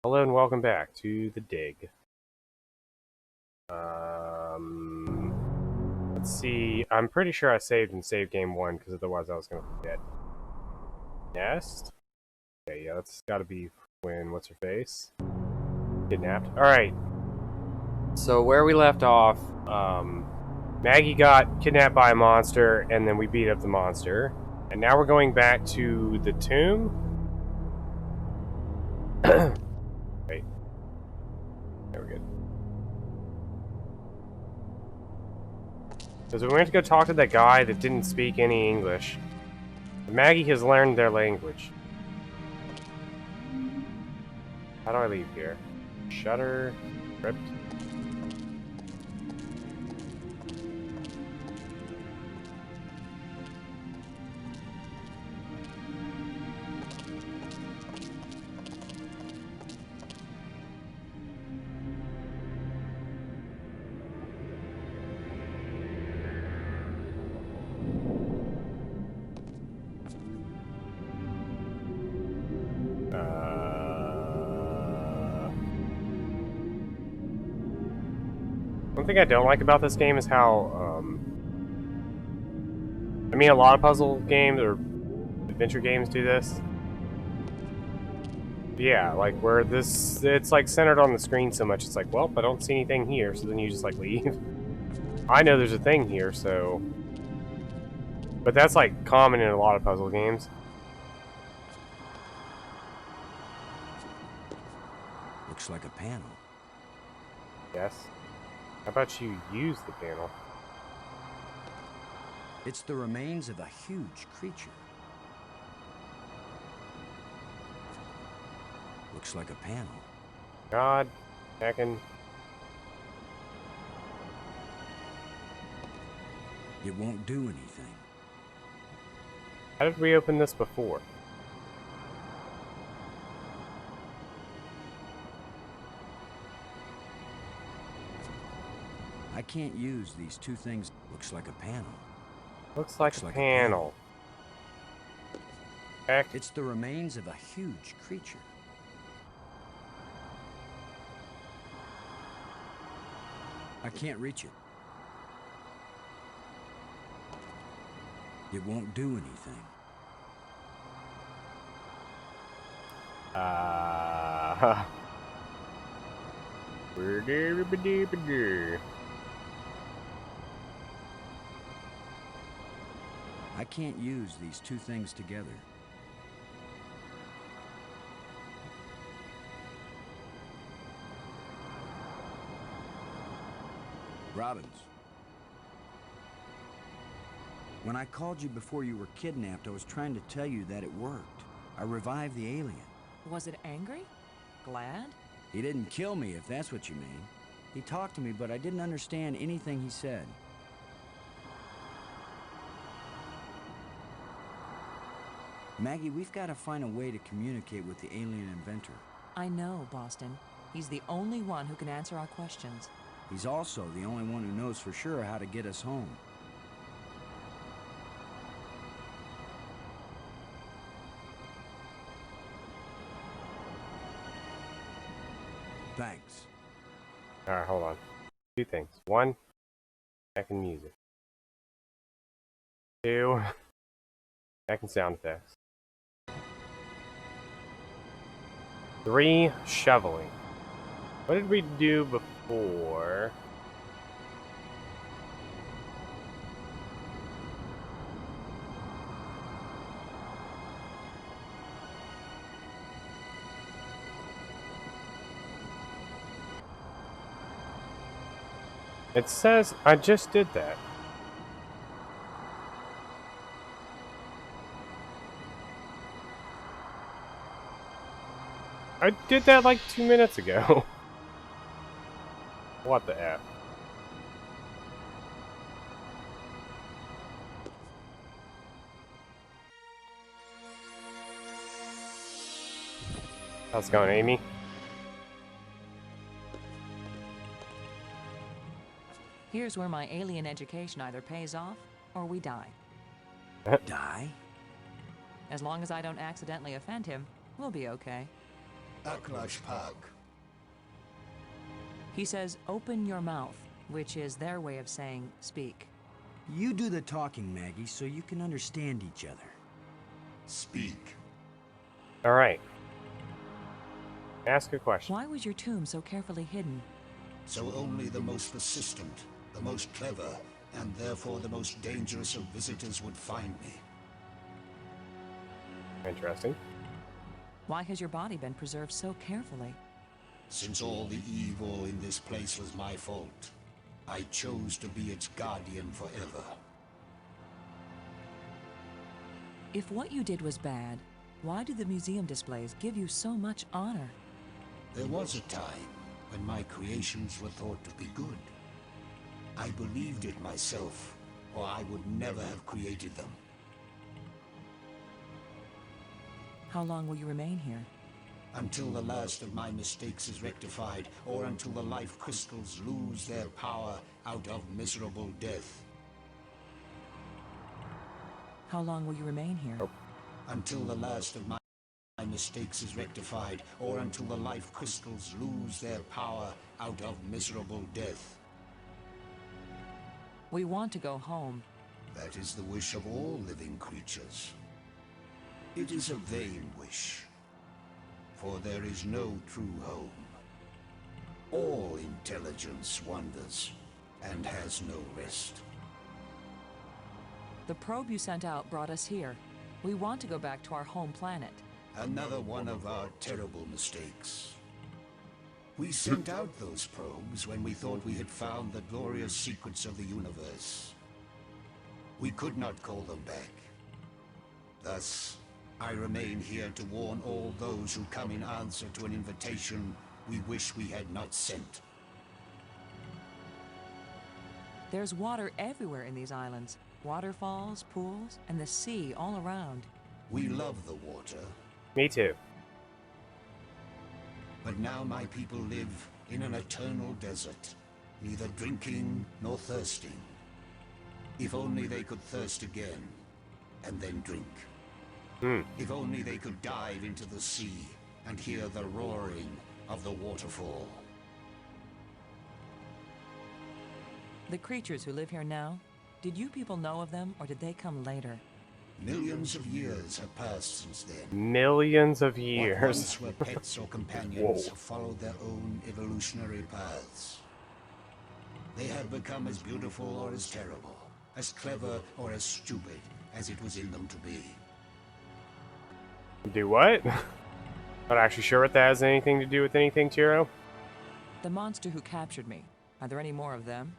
Hello and welcome back to the dig. Let's see. I'm pretty sure I saved in save game 1 because otherwise I was going to forget. Nest? Okay, yeah, that's got to be when what's her face? Kidnapped. Alright. So where we left off, Maggie got kidnapped by a monster and then we beat up the monster. And now we're going back to the tomb. Wait. There we go. Because we went to go talk to that guy that didn't speak any English. Maggie has learned their language. How do I leave here? Shutter. Crypt. One thing I don't like about this game is how, I mean, a lot of puzzle games or adventure games do this. Yeah, like where this, it's like centered on the screen so much, it's like, well, I don't see anything here, so then you just like leave. I know there's a thing here, so. But that's like common in a lot of puzzle games. Looks like a panel. Yes. How about you use the panel? It's the remains of a huge creature. Looks like a panel. God, heckin'. It won't do anything. How did we open this before? I can't use these two things. Looks like a panel. Looks like a panel. Heck. It's the remains of a huge creature. I can't reach it. It won't do anything. I can't use these two things together. Robbins. When I called you before you were kidnapped, I was trying to tell you that it worked. I revived the alien. Was it angry? Glad? He didn't kill me, if that's what you mean. He talked to me, but I didn't understand anything he said. Maggie, we've got to find a way to communicate with the alien inventor. I know, Boston. He's the only one who can answer our questions. He's also the only one who knows for sure how to get us home. Thanks. Alright, hold on. Two things. One, back in music. Two, back in sound effects. Three, shoveling. What did we do before? It says I just did that. I did that like 2 minutes ago. What the F? How's it going, Amy? Here's where my alien education either pays off or we die. Die? As long as I don't accidentally offend him, we'll be okay. Aklash Park. He says, open your mouth, which is their way of saying speak. You do the talking, Maggie, so you can understand each other. Speak. Alright. Ask a question. Why was your tomb so carefully hidden? So only the most persistent, the most clever, and therefore the most dangerous of visitors would find me. Interesting. Why has your body been preserved so carefully? Since all the evil in this place was my fault, I chose to be its guardian forever. If what you did was bad, why do the museum displays give you so much honor? There was a time when my creations were thought to be good. I believed it myself, or I would never have created them. How long will you remain here? Until the last of my mistakes is rectified, or until the life crystals lose their power out of miserable death. How long will you remain here? Until the last of my mistakes is rectified, or until the life crystals lose their power out of miserable death. We want to go home. That is the wish of all living creatures. It is a vain wish, for there is no true home. All intelligence wanders and has no rest. The probe you sent out brought us here. We want to go back to our home planet. Another one of our terrible mistakes. We sent out those probes when we thought we had found the glorious secrets of the universe. We could not call them back. Thus, I remain here to warn all those who come in answer to an invitation we wish we had not sent. There's water everywhere in these islands. Waterfalls, pools, and the sea all around. We love the water, Me too. but now my people live in an eternal desert, neither drinking nor thirsting. If only they could thirst again, and then drink. If only they could dive into the sea and hear the roaring of the waterfall. The creatures who live here now, did you people know of them, or did they come later? Millions of years have passed since then. Millions of What years. once were pets or companions Whoa. have followed their own evolutionary paths. They have become as beautiful or as terrible, as clever or as stupid as it was in them to be. Do what? Not actually sure what that has anything to do with anything, Tiro. The monster who captured me. Are there any more of them?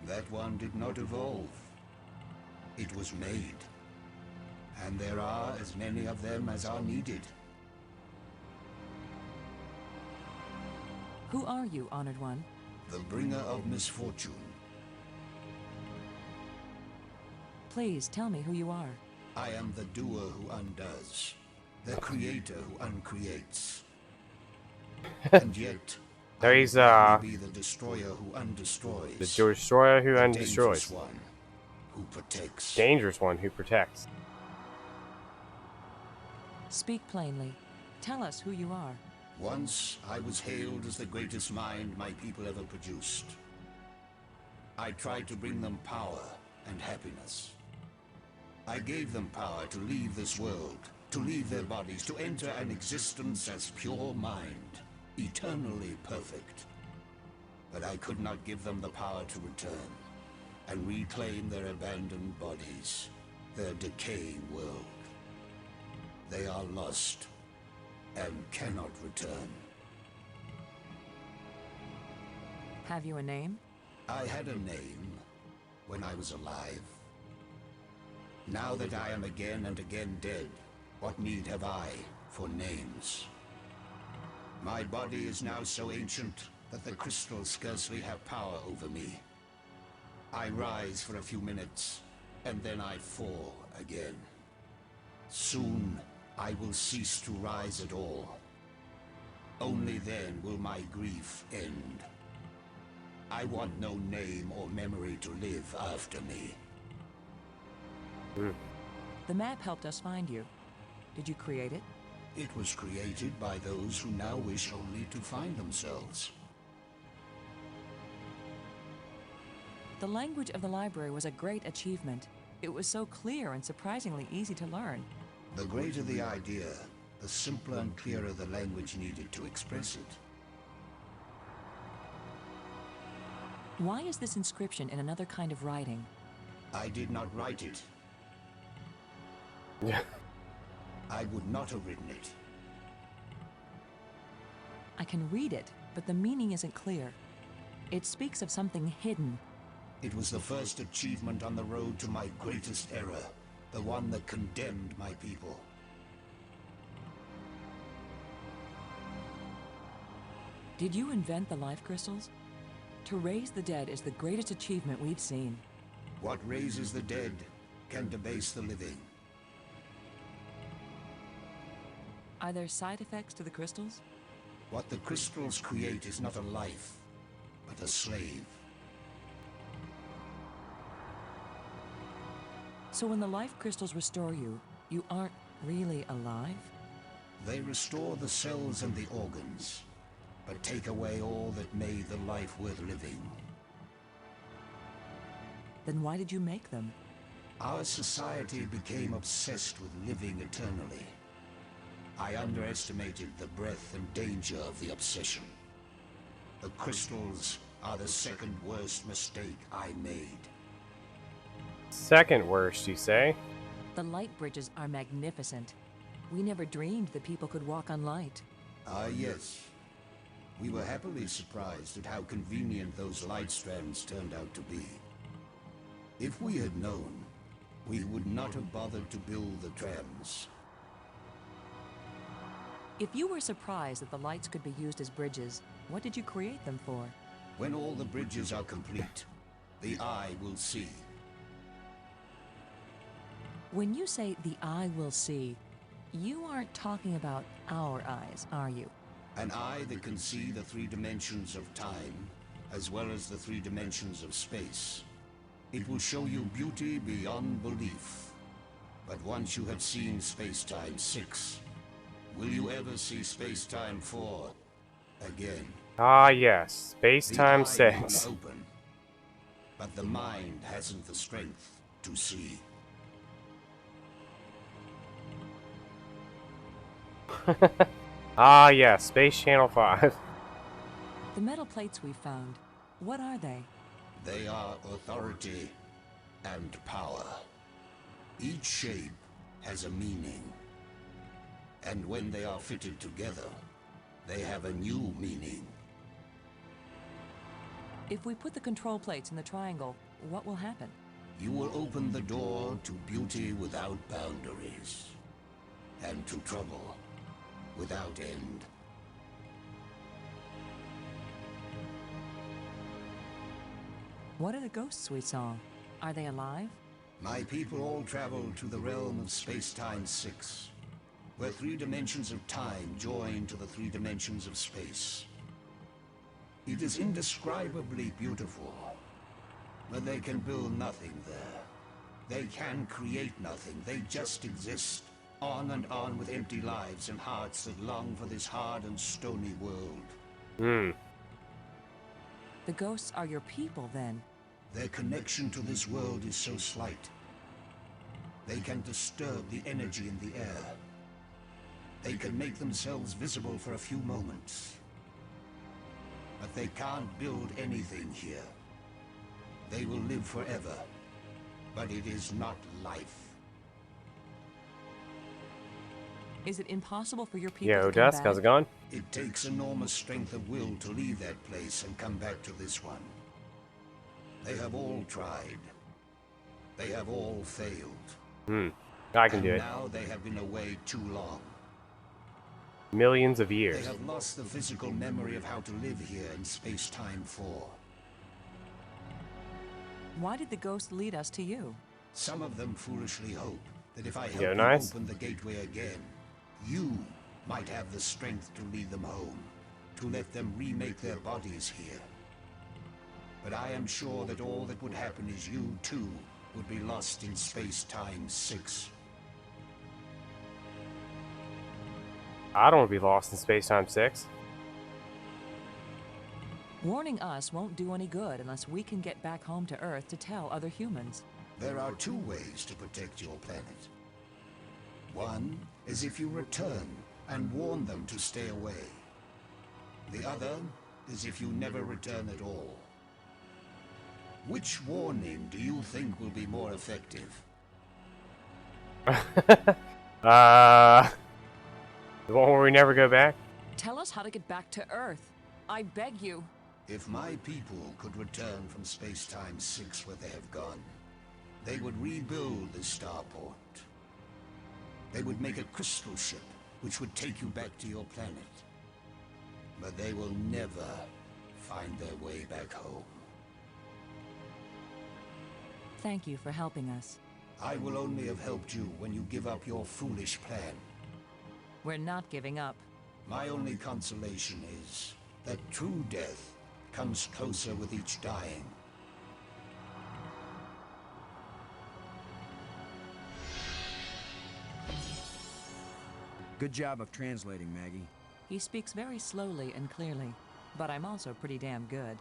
That one did not evolve. It was made. And there are as many of them as are needed. Who are you, Honored One? The bringer of misfortune. Please tell me who you are. I am the doer who undoes. The creator who uncreates. And yet, There he's, I will be the destroyer who undestroys. The destroyer who The undestroys. dangerous one who protects. Dangerous one who protects. Speak plainly. Tell us who you are. Once, I was hailed as the greatest mind my people ever produced. I tried to bring them power and happiness. I gave them power to leave this world, to leave their bodies, to enter an existence as pure mind, eternally perfect. But I could not give them the power to return and reclaim their abandoned bodies, their decaying world. They are lost and cannot return. Have you a name? I had a name when I was alive. Now that I am again and again dead, what need have I for names? My body is now so ancient that the crystals scarcely have power over me. I rise for a few minutes, and then I fall again. Soon, I will cease to rise at all. Only then will my grief end. I want no name or memory to live after me. The map helped us find you. Did you create it? It was created by those who now wish only to find themselves. The language of the library was a great achievement. It was so clear and surprisingly easy to learn. The greater the idea, the simpler and clearer the language needed to express it. Why is this inscription in another kind of writing? I did not write it. Yeah. I would not have written it. I can read it, but the meaning isn't clear. It speaks of something hidden. It was the first achievement on the road to my greatest error, the one that condemned my people. Did you invent the life crystals? To raise the dead is the greatest achievement we've seen. What raises the dead can debase the living. Are there side effects to the crystals? What the crystals create is not a life, but a slave. So when the life crystals restore you, you aren't really alive? They restore the cells and the organs, but take away all that made the life worth living. Then why did you make them? Our society became obsessed with living eternally. I underestimated the breadth and danger of the obsession. The crystals are the second worst mistake I made. Second worst, you say? The light bridges are magnificent. We never dreamed that people could walk on light. Ah, yes. We were happily surprised at how convenient those light strands turned out to be. If we had known, we would not have bothered to build the trams. If you were surprised that the lights could be used as bridges, what did you create them for? When all the bridges are complete, the eye will see. When you say the eye will see, you aren't talking about our eyes, are you? An eye that can see the 3 dimensions of time, as well as the 3 dimensions of space. It will show you beauty beyond belief. But once you have seen Space-Time 6, will you ever see Space-Time 4 again? Ah, yes. Space-Time The eye may be 6. open, but the mind hasn't the strength to see. Ah, yes. Space Channel 5. The metal plates we found, what are they? They are authority and power. Each shape has a meaning. And when they are fitted together, they have a new meaning. If we put the control plates in the triangle, what will happen? You will open the door to beauty without boundaries, and to trouble without end. What are the ghosts we saw? Are they alive? My people all travel to the realm of Space-Time 6, where 3 dimensions of time join to the 3 dimensions of space. It is indescribably beautiful, but they can build nothing there. They can create nothing, they just exist, on and on with empty lives and hearts that long for this hard and stony world. Hmm. The ghosts are your people, then. Their connection to this world is so slight. They can disturb the energy in the air. They can make themselves visible for a few moments. But they can't build anything here. They will live forever, but it is not life. Is it impossible for your people Yo, to come Dusk, how's back? it going? It takes enormous strength of will to leave that place and come back to this one. They have all tried. They have all failed. Hmm. I can And do it. now they have been away too long. Millions of They years. have lost the physical memory of how to live here in Space-Time 4. Why did the ghosts lead us to you? Some of them foolishly hope that if I help Yeah, you nice. open the gateway again, you might have the strength to lead them home, to let them remake their bodies here. But I am sure that all that would happen is you, too, would be lost in Space-Time 6. I don't want to be lost in Space-Time 6. Warning us won't do any good unless we can get back home to Earth to tell other humans. There are two ways to protect your planet. One is if you return and warn them to stay away. The other is if you never return at all. Which warning do you think will be more effective? The one where we never go back? Tell us how to get back to Earth. I beg you. If my people could return from Space-Time 6 where they have gone, they would rebuild the starport. They would make a crystal ship which would take you back to your planet. But they will never find their way back home. Thank you for helping us. I will only have helped you when you give up your foolish plan. We're not giving up. My only consolation is that true death comes closer with each dying. Good job of translating, Maggie. He speaks very slowly and clearly, but I'm also pretty damn good.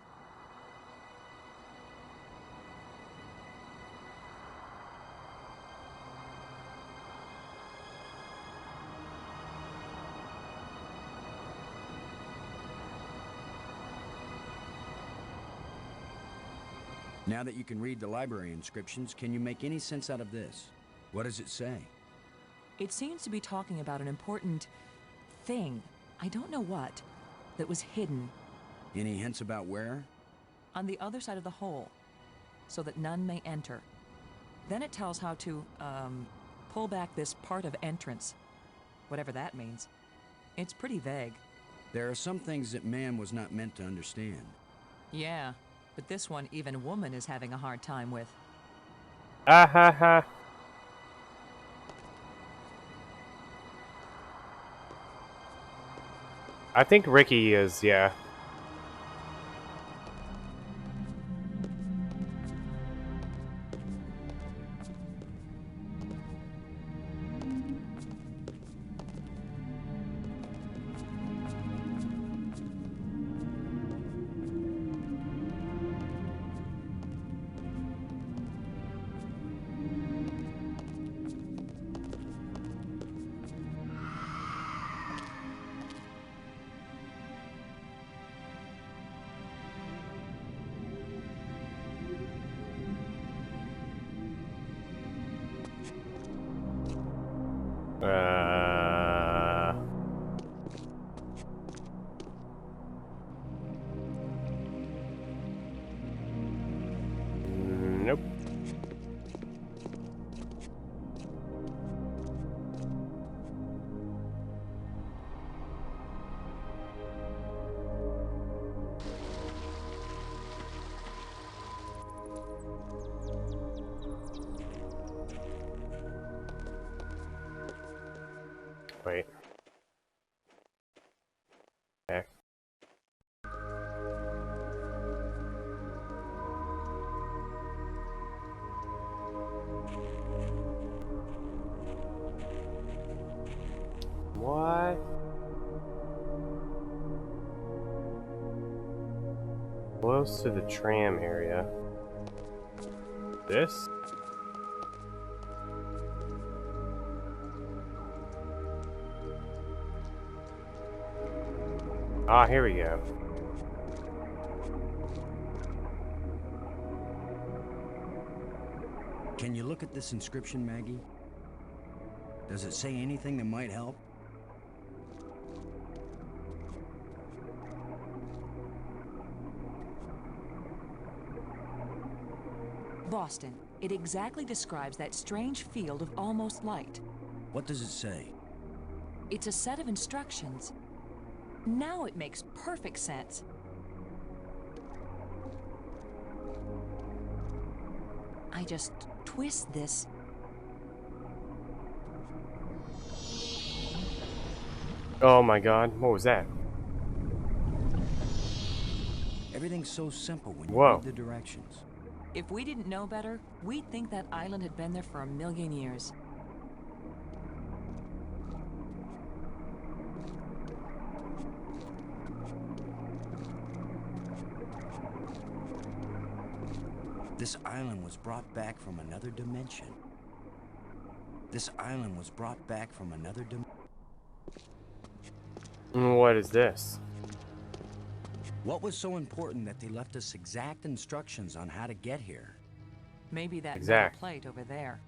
Now that you can read the library inscriptions, can you make any sense out of this? What does it say? It seems to be talking about an important thing, I don't know what, that was hidden Any hints about where? on the other side of the hole, so that none may enter. Then it tells how to, pull back this part of entrance, whatever that means. It's pretty vague. There are some things that man was not meant to understand. Yeah, but this one even woman is having a hard time with. Ah ha ha. I think Ricky is, yeah. Nope. Wait. Heck. What? Close to the tram area. This? Ah, here we go. Can you look at this inscription, Maggie? Does it say anything that might help? Boston. It exactly describes that strange field of almost light. What does it say? It's a set of instructions. Now it makes perfect sense. I just twist this. Oh my god, what was that? Everything's so simple when you Whoa. read the directions. If we didn't know better, we'd think that island had been there for 1,000,000 years. This island was brought back from another dimension. This island was brought back from another dimension. What is this? What was so important that they left us exact instructions on how to get here? Maybe that Exact. metal plate over there.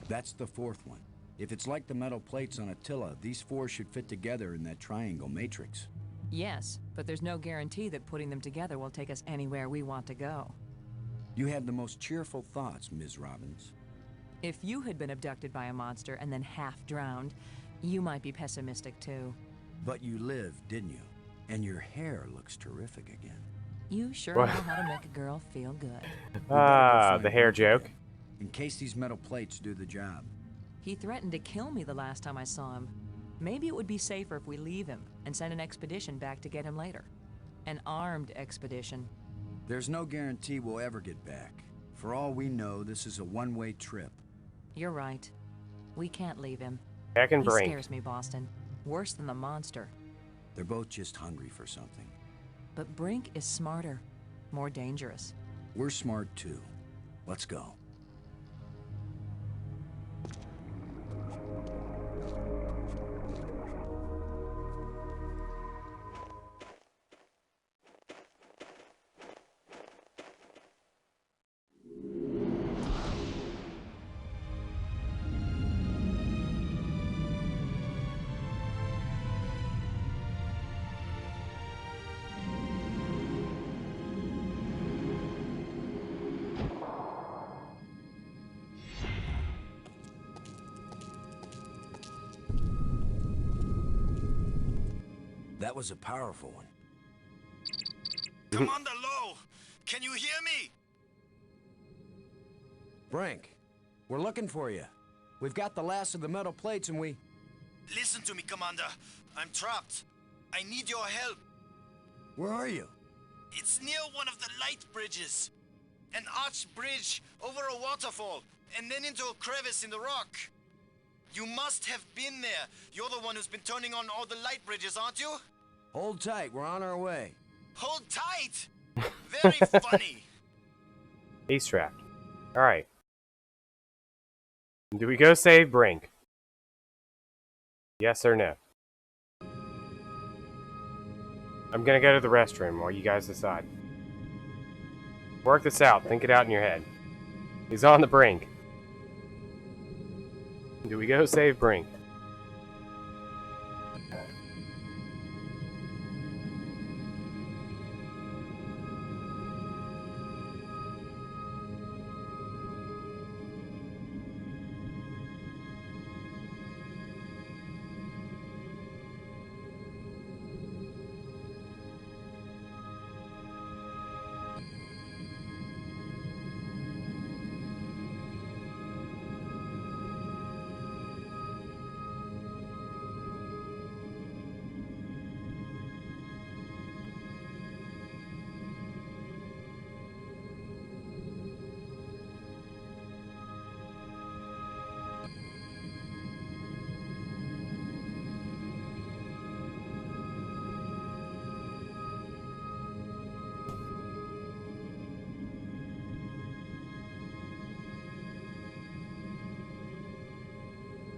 That's the fourth one. If it's like the metal plates on Attila, these four should fit together in that triangle matrix. Yes, but there's no guarantee that putting them together will take us anywhere we want to go. You have the most cheerful thoughts, Ms. Robbins. If you had been abducted by a monster and then half drowned, you might be pessimistic too. But you lived, didn't you? And your hair looks terrific again. You sure What? know how to make a girl feel good. We better go find The hair Brink joke. again, in case these metal plates do the job. He threatened to kill me the last time I saw him. Maybe it would be safer if we leave him and send an expedition back to get him later. An armed expedition. There's no guarantee we'll ever get back. For all we know, this is a one-way trip. You're right. We can't leave him. Back in He Brink. scares me, Boston. Worse than the monster. They're both just hungry for something. But Brink is smarter. More dangerous. We're smart too. Let's go. That was a powerful one. Commander Lowe, can you hear me? Brink, we're looking for you. We've got the last of the metal plates and we... Listen to me, Commander. I'm trapped. I need your help. Where are you? It's near one of the light bridges. An arched bridge over a waterfall, and then into a crevice in the rock. You must have been there. You're the one who's been turning on all the light bridges, aren't you? Hold tight, we're on our way. Hold tight! Very funny. He's trapped. Alright. Do we go save Brink? Yes or no? I'm gonna go to the restroom while you guys decide. Work this out. Think it out in your head. He's on the brink. Do we go save Brink?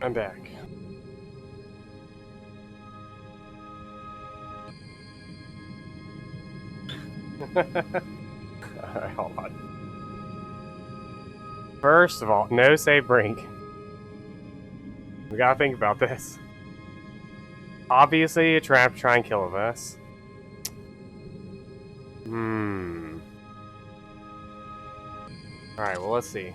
I'm back. Alright, hold on. First of all, no save Brink. We gotta think about this. Obviously, a trap to try and kill us. Alright, well, let's see.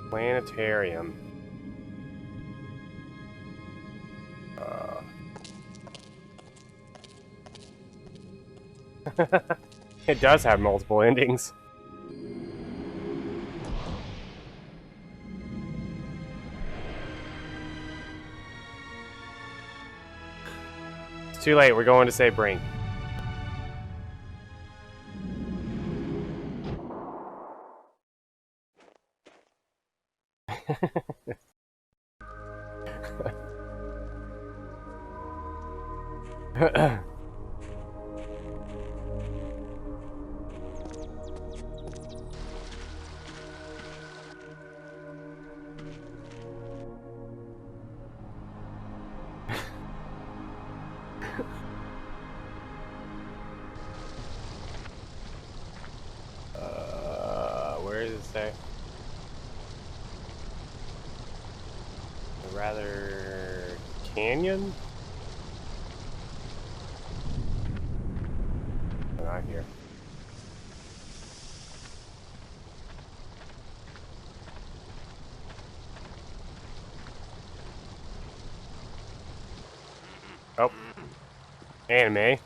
Planetarium. It does have multiple endings. It's too late, we're going to save Brink. Where does it say? Rather canyon? Not here. Oh. Anime.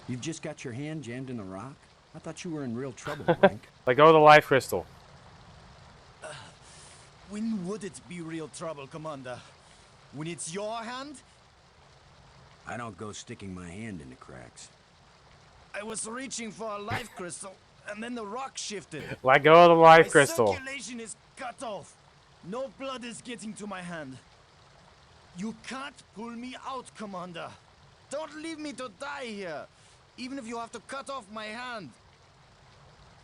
You've just got your hand jammed in the rock? I thought you were in real trouble, Brink. Let go of the life crystal. When would it be real trouble, Commander? When it's your hand? I don't go sticking my hand in the cracks. I was reaching for a life crystal, and then the rock shifted. Let go of the life My crystal. circulation is cut off. No blood is getting to my hand. You can't pull me out, Commander. Don't leave me to die here, even if you have to cut off my hand.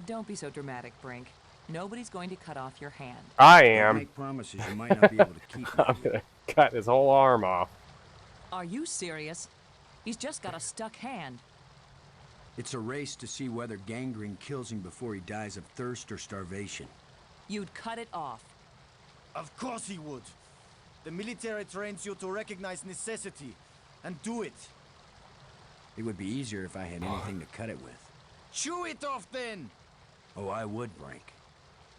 Don't be so dramatic, Brink. Nobody's going to cut off your hand. I Don't am. make promises you might not be able to keep. I'm gonna cut his whole arm off. Are you serious? He's just got a stuck hand. It's a race to see whether gangrene kills him before he dies of thirst or starvation. You'd cut it off. Of course he would. The military trains you to recognize necessity and do it. It would be easier if I had anything to cut it with. Chew it off then! Oh, I would, Brink.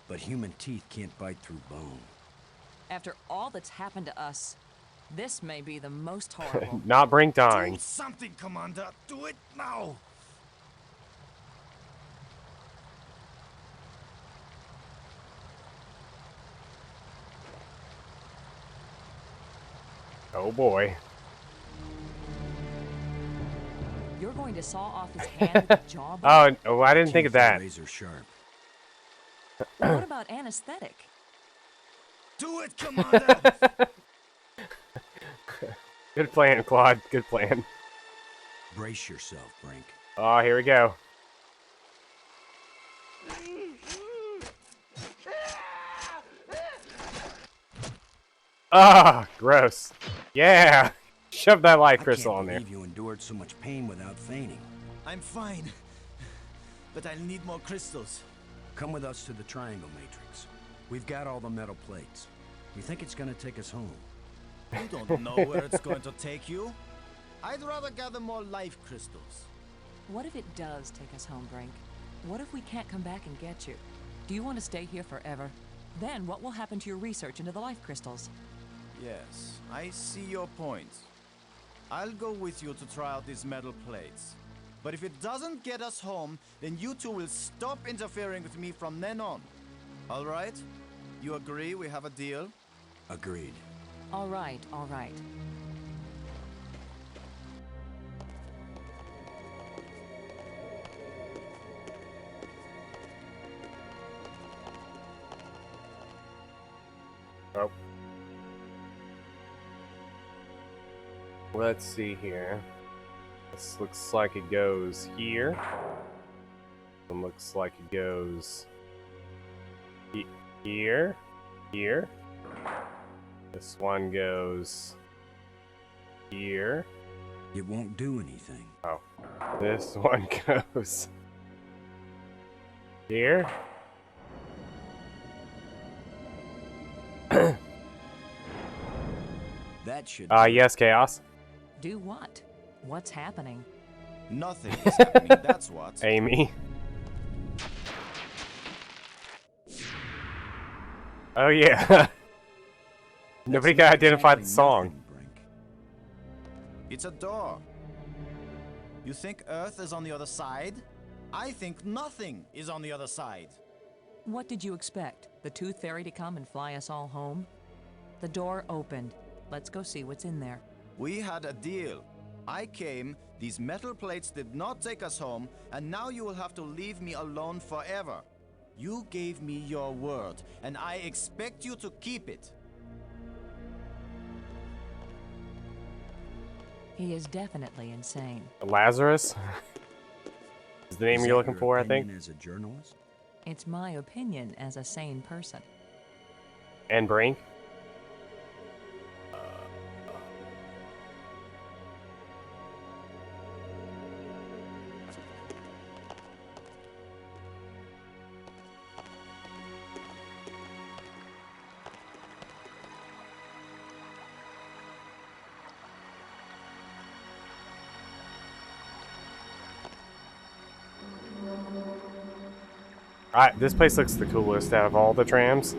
But human teeth can't bite through bone. After all that's happened to us, this may be the most horrible. Not Brink Do dying. something, Commander! Do it now! Oh boy. You're going to saw off his hand with the jawbone? Oh, I didn't think of Teeth are that. razor sharp. What about anesthetic? Do it, Commander! Good plan, Claude. Good plan. Brace yourself, Brink. Oh, here we go. Ah, gross. Yeah. Shove that life crystal I on can't there. believe you endured so much pain without fainting. I'm fine. But I'll need more crystals. Come with us to the Triangle Matrix. We've got all the metal plates. We think it's gonna take us home. You don't know where it's going to take you. I'd rather gather more life crystals. What if it does take us home, Brink? What if we can't come back and get you? Do you want to stay here forever? Then what will happen to your research into the life crystals? Yes, I see your point. I'll go with you to try out these metal plates. But if it doesn't get us home, then you two will stop interfering with me from then on. All right? You agree we have a deal? Agreed. All right, all right. Oh. Let's see here. This looks like it goes here. One looks like it goes here. Here. This one goes here. It won't do anything. Oh. This one goes here. That should. do it. Yes, Chaos. Do what? What's happening? Nothing is happening, that's what. Amy. Oh yeah. Nobody That's can not identify exactly the song. nothing, Brink. It's a door. You think Earth is on the other side? I think nothing is on the other side. What did you expect? The Tooth Fairy to come and fly us all home? The door opened. Let's go see what's in there. We had a deal. I came, these metal plates did not take us home, and now you will have to leave me alone forever. You gave me your word, and I expect you to keep it. He is definitely insane. Lazarus is the name Is you're that looking your for, I opinion think. as a journalist? It's my opinion as a sane person. And Brink. This place looks the coolest out of all the trams.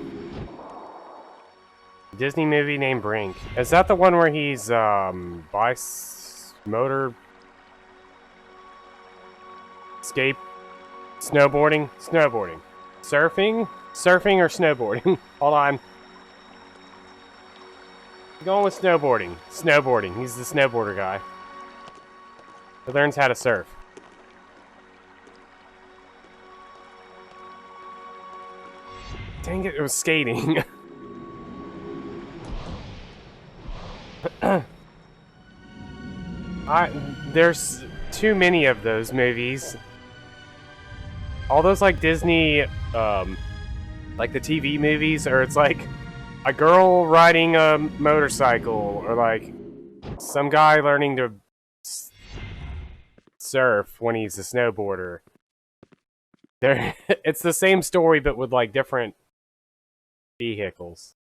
Disney movie named Brink. Is that the one where he's motor skate snowboarding? Snowboarding. Surfing? Surfing or snowboarding? Hold on. Going with snowboarding. Snowboarding. He's the snowboarder guy. He learns how to surf. Dang it, it was skating. There's too many of those movies. All those like Disney, like the TV movies, or it's like a girl riding a motorcycle, or like some guy learning to surf when he's a snowboarder. It's the same story, but with like different vehicles.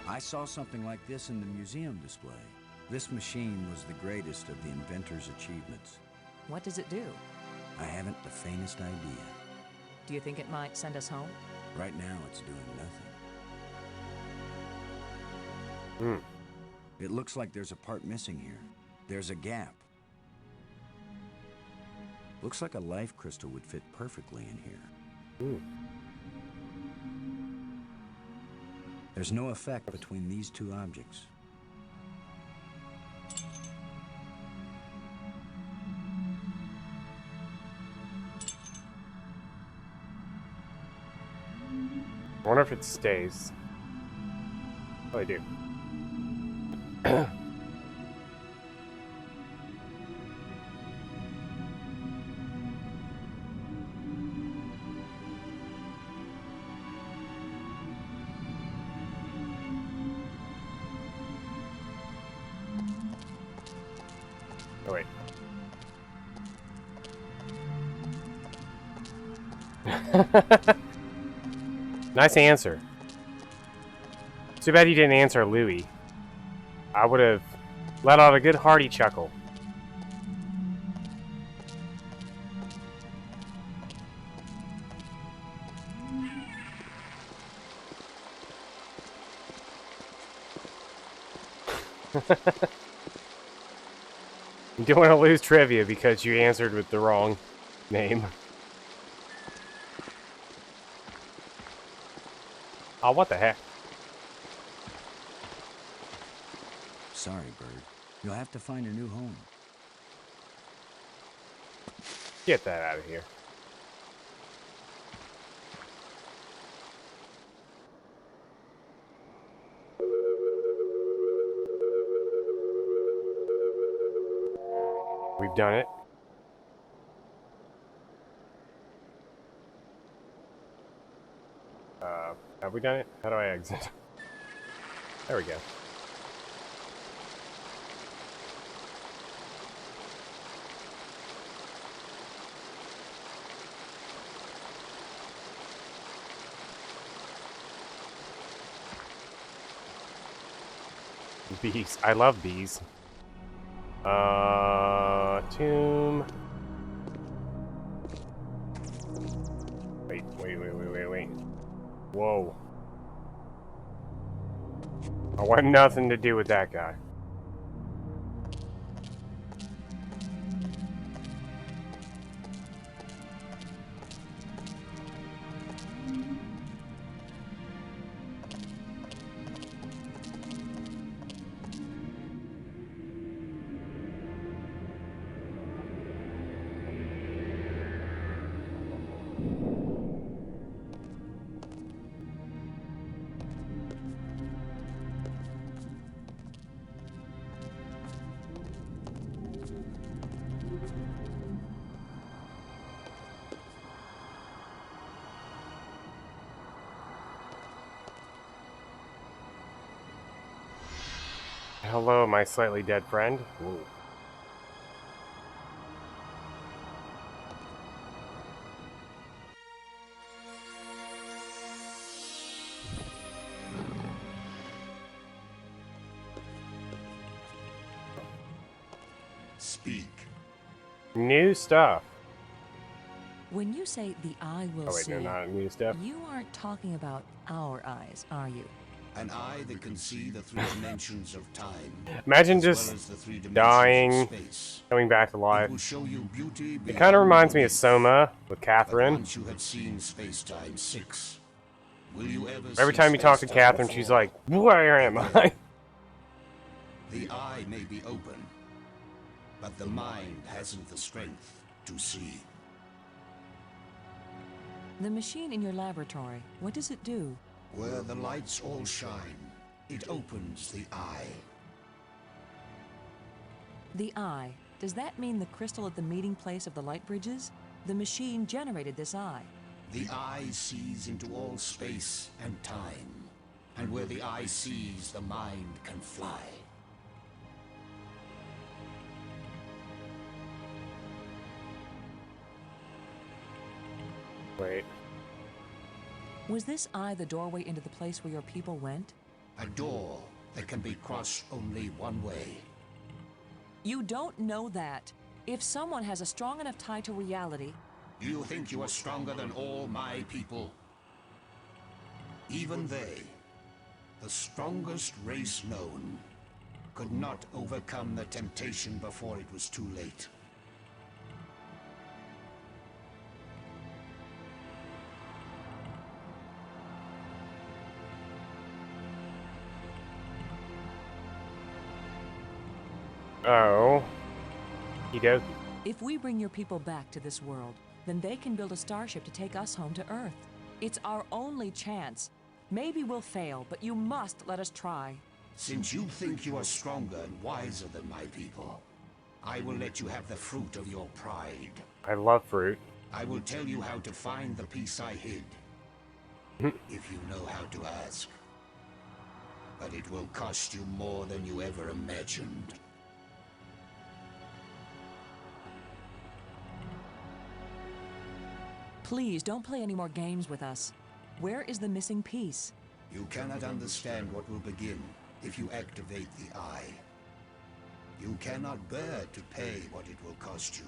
I saw something like this in the museum display. This machine was the greatest of the inventor's achievements. What does it do? I haven't the faintest idea. Do you think it might send us home? Right now, it's doing nothing. It looks like there's a part missing here. There's a gap. Looks like a life crystal would fit perfectly in here. There's no effect between these two objects. I wonder if it stays. Oh, I do. Oh, wait. Nice answer. Too bad you didn't answer Louis. I would have let out a good hearty chuckle. You don't want to lose trivia because you answered with the wrong name. Oh, what the heck? Sorry, Bird. You'll have to find a new home. Get that out of here. We've done it. Have we done it? How do I exit? There we go. Bees. I love bees. Tomb. Wait. Whoa. I want nothing to do with that guy. Hello, my slightly dead friend. Ooh. Speak. New stuff. When you say the eye will Oh wait, see, no, not new stuff. you aren't talking about our eyes, are you? An eye that can see the three dimensions of time. Imagine as just well as the three dimensions dying, of space. coming back to It life. will show you beauty It beyond kind of reminds me of belief. Soma with But Catherine. once you have seen Space-Time 6, will you ever Every see time you talk to Space-Time Catherine, she's 4? like, "Where am I?" The eye may be open, but the mind hasn't the strength to see. The machine in your laboratory, what does it do? Where the lights all shine, it opens the eye. The eye. Does that mean the crystal at the meeting place of the light bridges? The machine generated this eye. The eye sees into all space and time, and where the eye sees, the mind can fly. Wait. Was this eye the doorway into the place where your people went? A door that can be crossed only one way. You don't know that. If someone has a strong enough tie to reality, Do you think you are stronger than all my people? Even they, the strongest race known, could not overcome the temptation before it was too late. Oh. Okie if we bring your people back to this world, then they can build a starship to take us home to Earth. It's our only chance. Maybe we'll fail, but you must let us try. Since you think you are stronger and wiser than my people, I will let you have the fruit of your pride. I love fruit. I will tell you how to find the piece I hid, if you know how to ask. But it will cost you more than you ever imagined. Please don't play any more games with us. Where is the missing piece? You cannot understand what will begin if you activate the eye. You cannot bear to pay what it will cost you.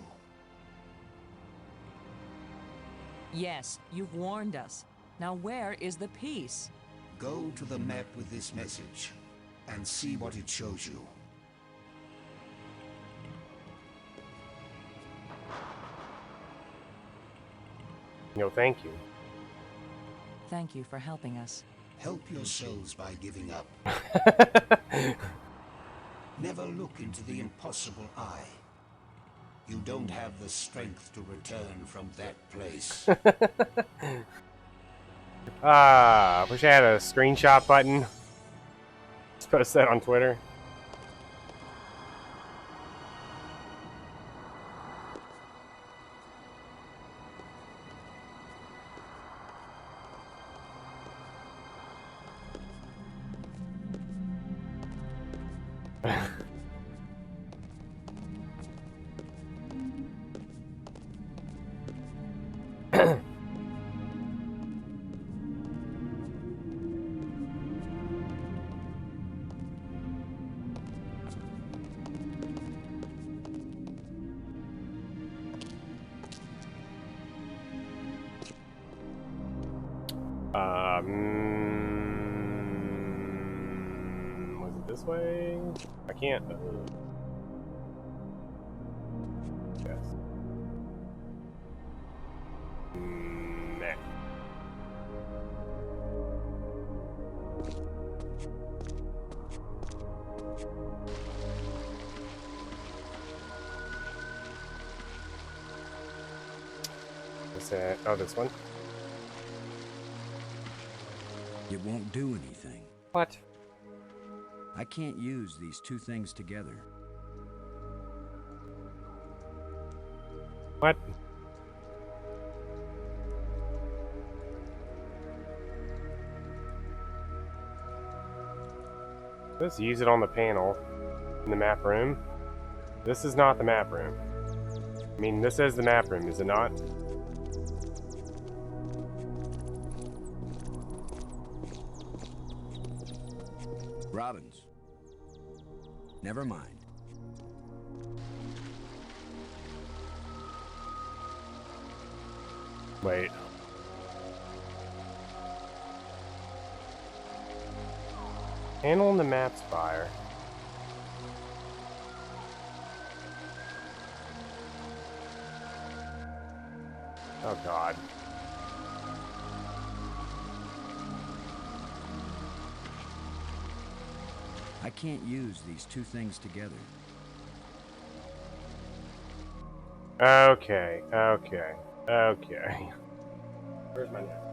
Yes, you've warned us. Now where is the piece? Go to the map with this message and see what it shows you. No, thank you. Thank you for helping us. Help yourselves by giving up. Never look into the impossible eye. You don't have the strength to return from that place. Ah, I wish I had a screenshot button. Just post that on Twitter. Was it this way? I can't. Yes. Meh. What's that? Oh, this one. It won't do anything. What? I can't use these two things together. What? Let's use it on the panel. In the map room? This is not the map room. I mean, this is the map room, is it not? Robbins. Never mind. Wait. Panel in the map's fire. Oh god. I can't use these two things together. Okay, okay, okay. Where's my net?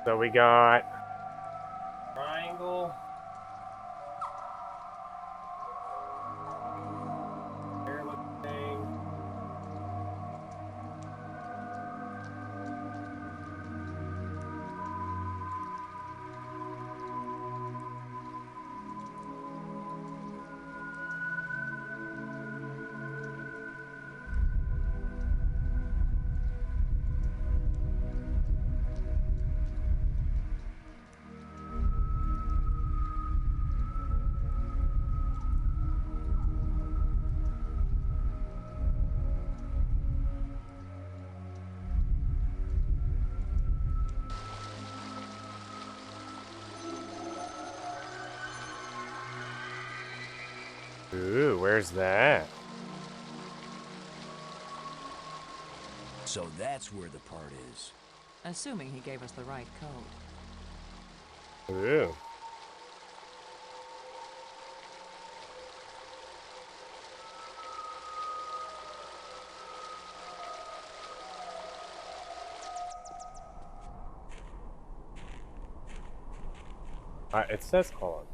So we got triangle. Airlift thing. Ooh, where's that? So that's where the part is. Assuming he gave us the right code. Ooh. It says colon.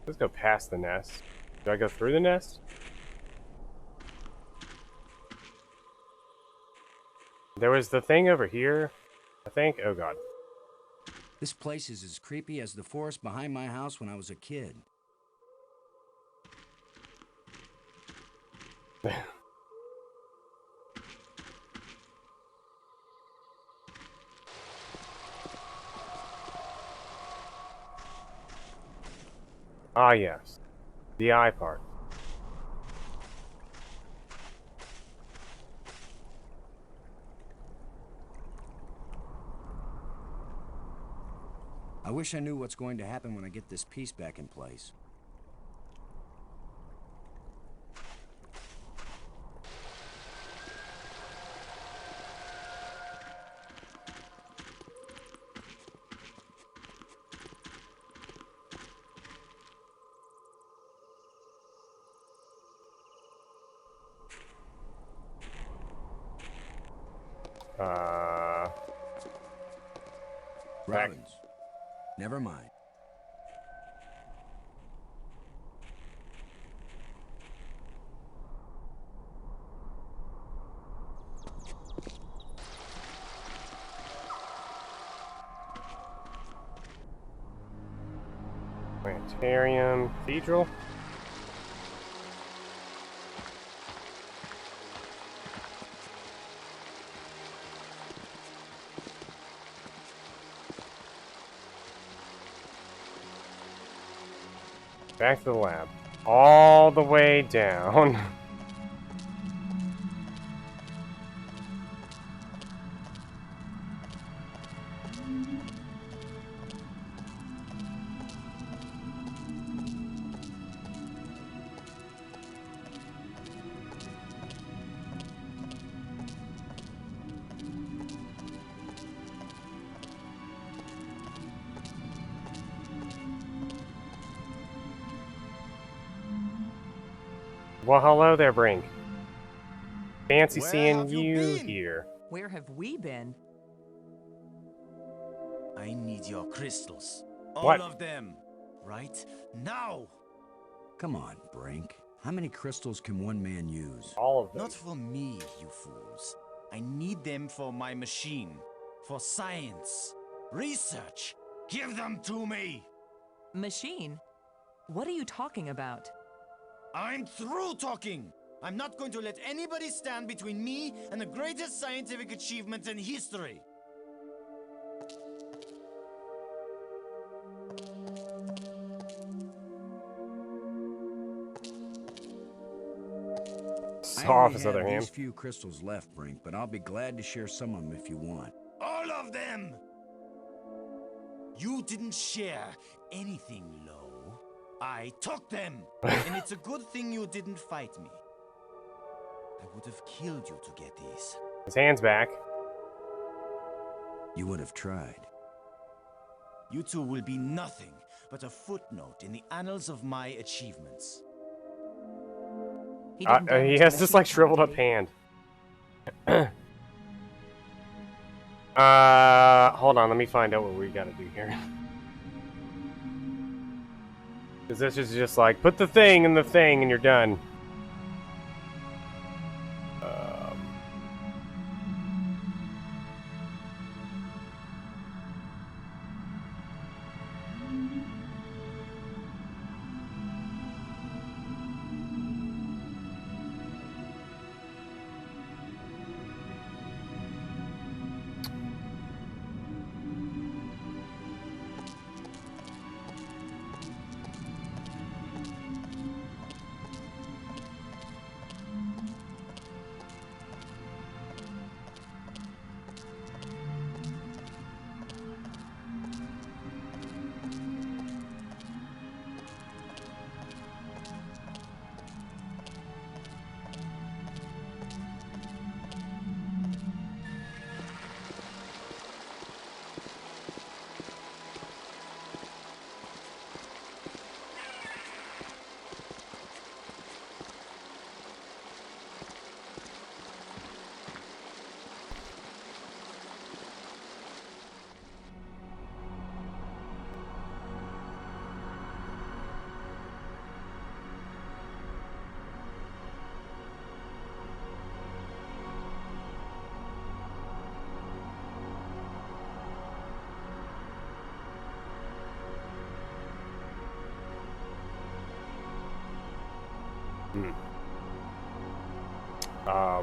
Let's go past the nest. Do I go through the nest? There was the thing over here, I think. Oh god. This place is as creepy as the forest behind my house when I was a kid. Ah yes. The eye part. I wish I knew what's going to happen when I get this piece back in place. Robbins. Never mind. Planetarium, cathedral. Back to the lab. All the way down. Well, hello there, Brink. Fancy Where seeing have you you been? here. Where have we been? I need your crystals. What? All of them. Right now. Come on, Brink. How many crystals can one man use? All of them. Not for me, you fools. I need them for my machine. For science. Research. Give them to me. Machine? What are you talking about? I'm through talking. I'm not going to let anybody stand between me and the greatest scientific achievement in history. I Saw off only his have other these hand. few crystals left, Brink, but I'll be glad to share some of them if you want. All of them! You didn't share anything, Lo. I took them! And it's a good thing you didn't fight me. I would have killed you to get these. His hand's back. You would have tried. You two will be nothing but a footnote in the annals of my achievements. He, didn't He damage has the this machine like shriveled up properly. hand. Hold on, let me find out what we gotta do here. Cause this is just like, put the thing in the thing and you're done.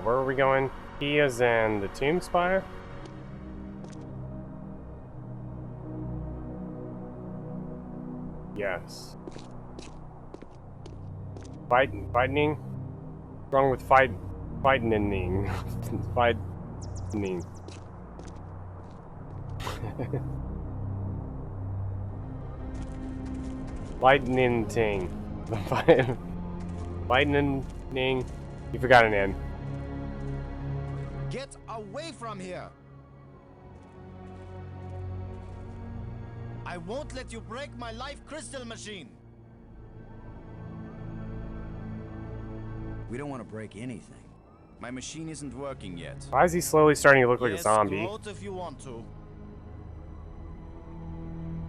Where are we going? He is in the Tomb Spire? Yes. Fighting? What's wrong with fighting? Fighting. Lightning ting. Lightning. You forgot an N. Get away from here! I won't let you break my life crystal machine! We don't want to break anything. My machine isn't working yet. Why is he slowly starting to look like a Yes, zombie? gloat if you want to.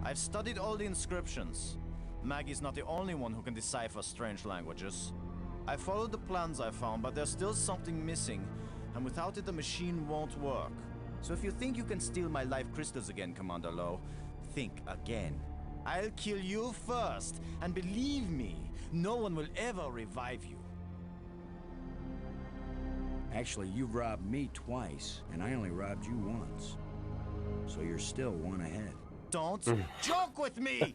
I've studied all the inscriptions. Maggie's not the only one who can decipher strange languages. I followed the plans I found, but there's still something missing, and without it the machine won't work. So if you think you can steal my life crystals again, Commander Lo, think again. I'll kill you first, and believe me, no one will ever revive you. Actually, you've robbed me twice, and I only robbed you once. So you're still one ahead. Don't joke with me!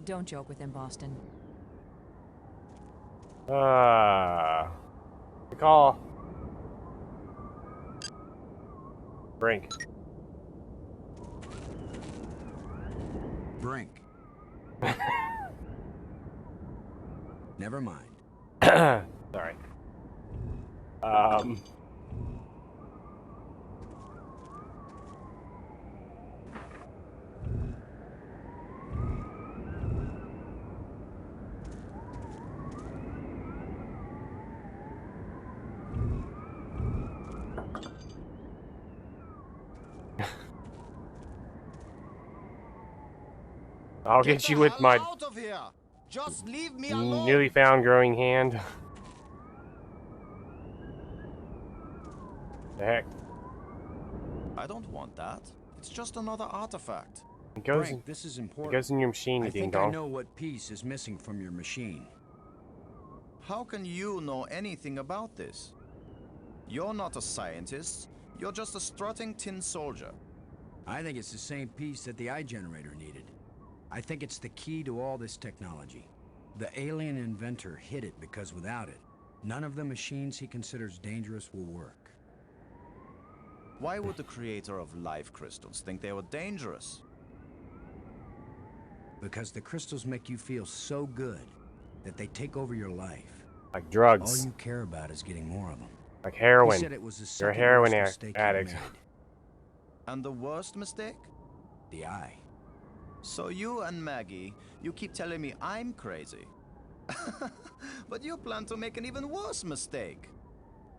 Don't joke with him, Boston. Call. Brink. Brink. Never mind. Sorry. I'll get you with my out of here. Just leave me alone. newly found growing hand. The heck? I don't want that. It's just another artifact. It goes, Frank, this is it important. goes in your machine, I you ding think I dong. know what piece is missing from your machine. How can you know anything about this? You're not a scientist. You're just a strutting tin soldier. I think it's the same piece that the eye generator needed. I think it's the key to all this technology. The alien inventor hid it because without it, none of the machines he considers dangerous will work. Why would the creator of life crystals think they were dangerous? Because the crystals make you feel so good that they take over your life. Like All drugs. you care about is getting more of them. Like He heroin. said it was the You're a second heroin worst mistake he'd addict. made. And the worst mistake? The eye. So you and Maggie, you keep telling me I'm crazy. But you plan to make an even worse mistake.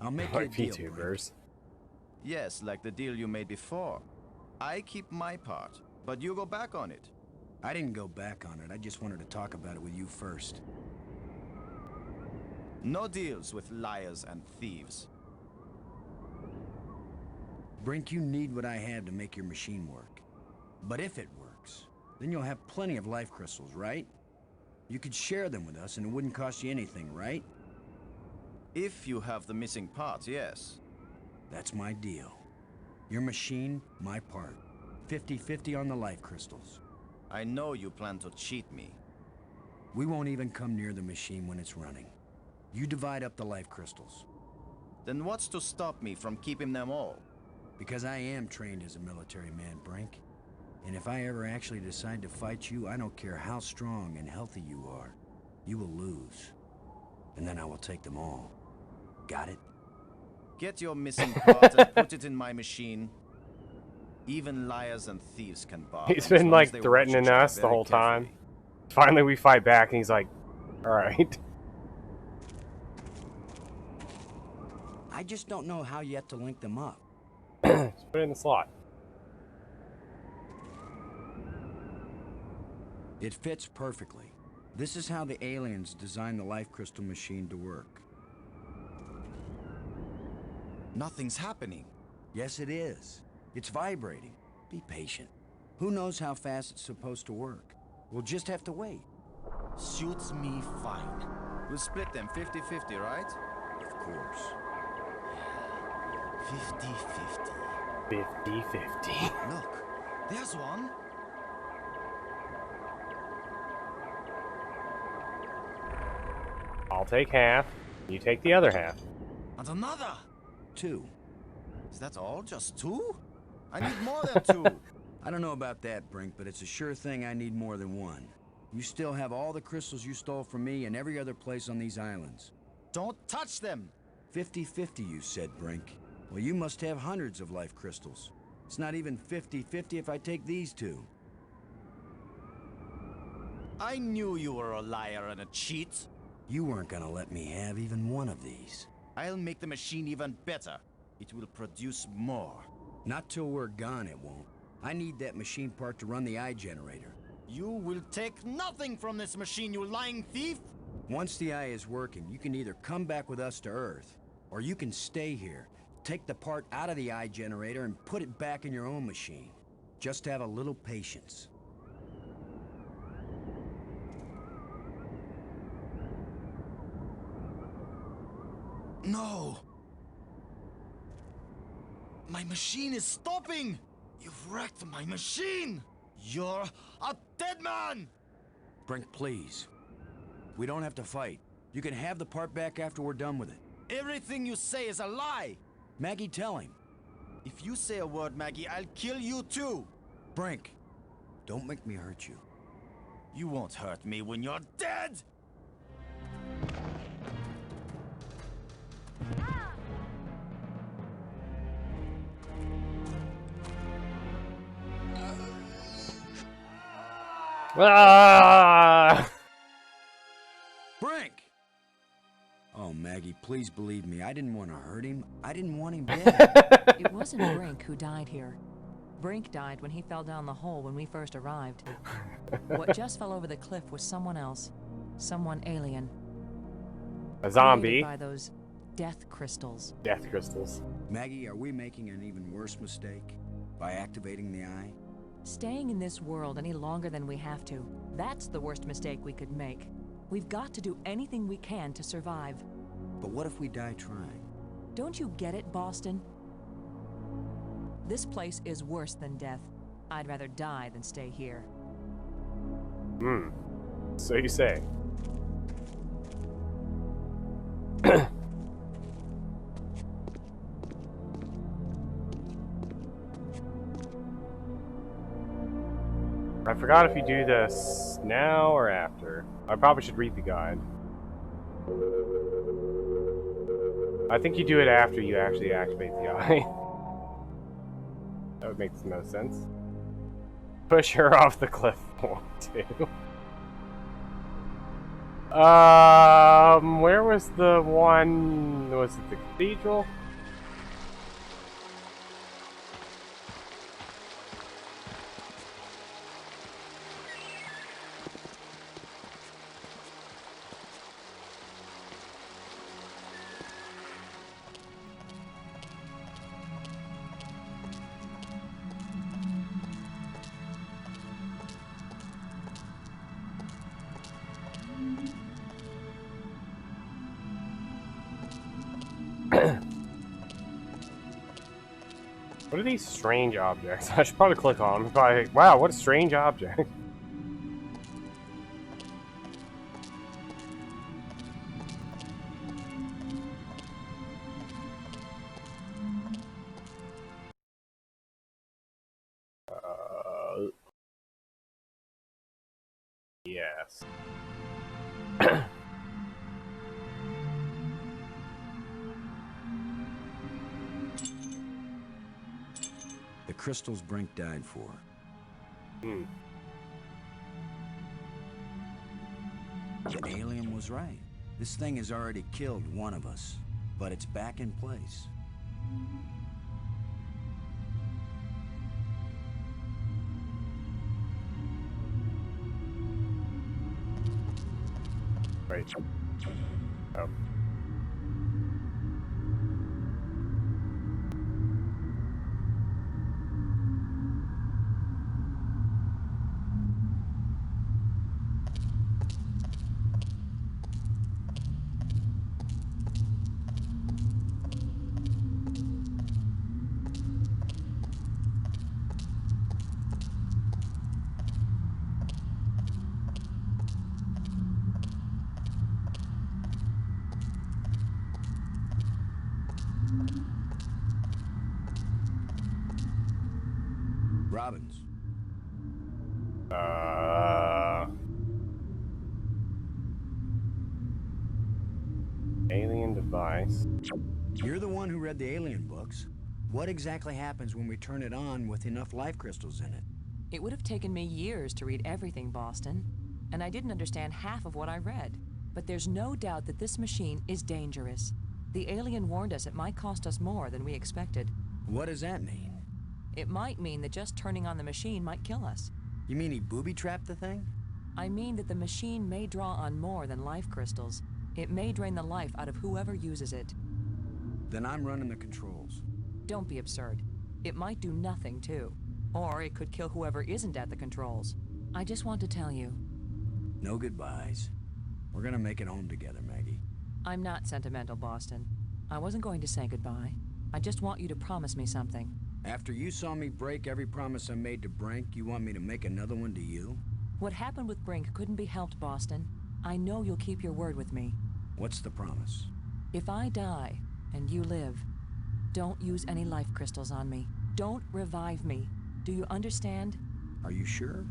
I'll make you a Like deal, Brink. VTubers. Yes, like the deal you made before. I keep my part, but you go back on it. I didn't go back on it. I just wanted to talk about it with you first. No deals with liars and thieves. Brink, you need what I have to make your machine work. But if it works, then you'll have plenty of life crystals, right? You could share them with us and it wouldn't cost you anything, right? If you have the missing parts, yes. That's my deal. Your machine, my part. 50-50 on the life crystals. I know you plan to cheat me. We won't even come near the machine when it's running. You divide up the life crystals. Then what's to stop me from keeping them all? Because I am trained as a military man, Brink. And if I ever actually decide to fight you, I don't care how strong and healthy you are. You will lose. And then I will take them all. Got it? Get your missing part and put it in my machine. Even liars and thieves can bargain. He's been as long like as they watch threatening each other us the very whole time. carefully. Finally we fight back and he's like, alright. I just don't know how yet to link them up. Just put it in the slot. It fits perfectly. This is how the aliens designed the life crystal machine to work. Nothing's happening. Yes, it is. It's vibrating. Be patient. Who knows how fast it's supposed to work? We'll just have to wait. Suits me fine. We'll split them 50-50, right? Of course. 50-50. 50-50. Look, there's one. I'll take half. You take the other half. And another. 2. Is that all? Just 2? I need more than 2. I don't know about that, Brink, but it's a sure thing I need more than one. You still have all the crystals you stole from me and every other place on these islands. Don't touch them. 50-50, you said, Brink. Well, you must have hundreds of life crystals. It's not even 50-50 if I take these 2. I knew you were a liar and a cheat. You weren't gonna let me have even one of these. I'll make the machine even better. It will produce more. Not till we're gone, it won't. I need that machine part to run the eye generator. You will take nothing from this machine, you lying thief! Once the eye is working, you can either come back with us to Earth, or you can stay here, take the part out of the eye generator and put it back in your own machine. Just have a little patience. No! My machine is stopping! You've wrecked my machine! You're a dead man! Brink, please. We don't have to fight. You can have the part back after we're done with it. Everything you say is a lie! Maggie, tell him. If you say a word, Maggie, I'll kill you too! Brink, don't make me hurt you. You won't hurt me when you're dead! Ah! Brink! Oh, Maggie, please believe me. I didn't want to hurt him. I didn't want him dead. It wasn't Brink who died here. Brink died when he fell down the hole when we first arrived. What just fell over the cliff was someone else. Someone alien. A zombie. Created by those death crystals. Death crystals. Maggie, are we making an even worse mistake by activating the eye? Staying in this world any longer than we have to. That's the worst mistake we could make. We've got to do anything we can to survive. But what if we die trying? Don't you get it, Boston? This place is worse than death. I'd rather die than stay here. So you say. I forgot if you do this now or after. I probably should read the guide. I think you do it after you actually activate the eye. That would make the most sense. Push her off the cliff. 1, 2. Where was the one? Was it the cathedral? What are these strange objects? I should probably click on them. Probably think, wow, what a strange object. Yes. The crystals Brink died for. The alien was right. This thing has already killed one of us, but it's back in place. Right. Oh. Robbins. Alien device. You're the one who read the alien books. What exactly happens when we turn it on with enough life crystals in it? It would have taken me years to read everything, Boston. And I didn't understand half of what I read. But there's no doubt that this machine is dangerous. The alien warned us it might cost us more than we expected. What does that mean? It might mean that just turning on the machine might kill us. You mean he booby-trapped the thing? I mean that the machine may draw on more than life crystals. It may drain the life out of whoever uses it. Then I'm running the controls. Don't be absurd. It might do nothing, too. Or it could kill whoever isn't at the controls. I just want to tell you. No goodbyes. We're gonna make it home together, Maggie. I'm not sentimental, Boston. I wasn't going to say goodbye. I just want you to promise me something. After you saw me break every promise I made to Brink, you want me to make another one to you? What happened with Brink couldn't be helped, Boston. I know you'll keep your word with me. What's the promise? If I die, and you live, don't use any life crystals on me. Don't revive me. Do you understand? Are you sure?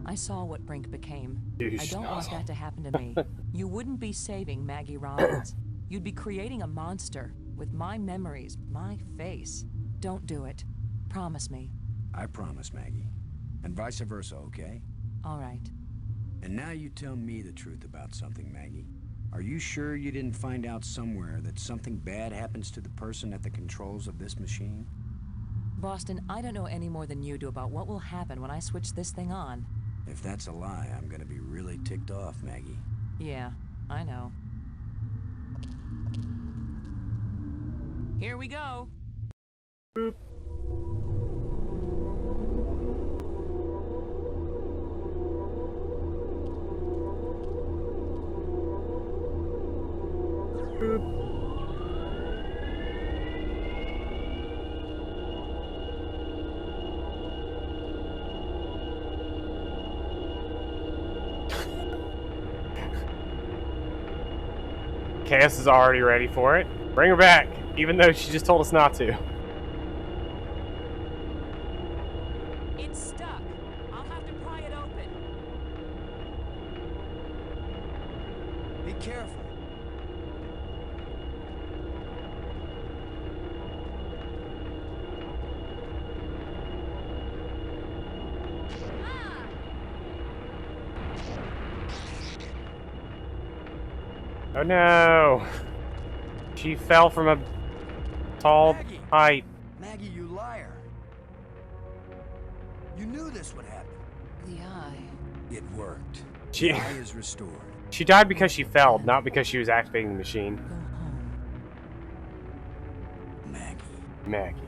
I saw what Brink became. You I don't want that to happen to me. You wouldn't be saving Maggie Robbins. You'd be creating a monster with my memories, my face. Don't do it. Promise me. I promise, Maggie. And vice versa, okay? All right. And now you tell me the truth about something, Maggie. Are you sure you didn't find out somewhere that something bad happens to the person at the controls of this machine? Boston, I don't know any more than you do about what will happen when I switch this thing on. If that's a lie, I'm gonna be really ticked off, Maggie. Yeah, I know. Here we go. Boop. Boop. Cass is already ready for it. Bring her back, even though she just told us not to. It's stuck. I'll have to pry it open. Be careful. Oh no! She fell from a tall Maggie! height. Maggie, you liar. You knew this would happen. The eye. It worked. She The eye is restored. she died because she fell, not because she was activating the machine. Go home. Maggie. Maggie.